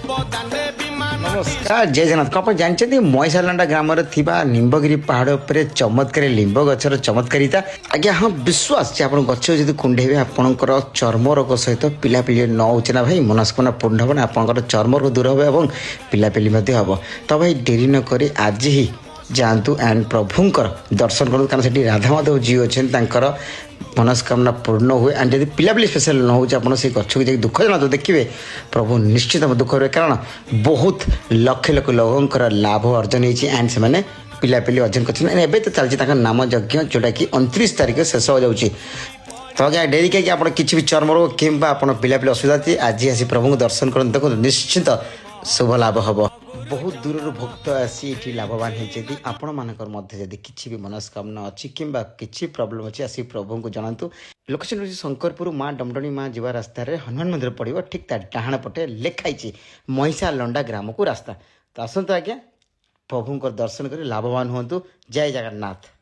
नमस्कार जय जगन्नाथ कौन आप जानते मईसालंडा ग्राम निम्बगिरी पहाड़ पर चमत्कारी लिंब गचर चमत्कारिता आज्ञा हाँ विश्वास आप गच जब कुंडेबे आपंकर चर्म रोग सहित पिलापिली न हो ना भाई मनस्कामना पूर्ण हम आपंकर चर्म रोग दूर हे और पिलापिली हम तो भाई डेरी नक आज ही जातु एंड प्रभुंकर दर्शन करूँ कारण से राधा माधव जी अच्छे मनस्कामना पूर्ण हुए एंड जब पिलापिली स्पेशल न हो गछ को दुख जना तो देखिए प्रभु निश्चित दुख हुए कारण बहुत लक्ष लक्ष लोगों लाभ अर्जन होती एंड से पिलापिली अर्जन कर तो चलती नाम यज्ञ जोटा कि 29 तारीख शेष हो जाऊँगी तो आज्ञा डेरी कहीं आप किसी भी चर्म रोग कि पिलापिली असुविधा थी आज आसी प्रभु को दर्शन कर देखो निश्चित शुभ लाभ हम बहुत दूर भक्त आसी ये लाभवान होती आपण मानकर जदि किसी भी मनस्कामना अच्छी कि किसी प्रोब्लेम अच्छी आसी प्रभु को जनातु लोकेशन हूँ शंकरपुर माँ डमडणी माँ जी रास्तार हनुमान मंदिर पड़ो ठीक डाण पटे लिखाई महिषा लंडा ग्राम को रास्ता तो आसतु आज्ञा प्रभुंकर दर्शन कर लाभवान हूँ जय जगन्नाथ।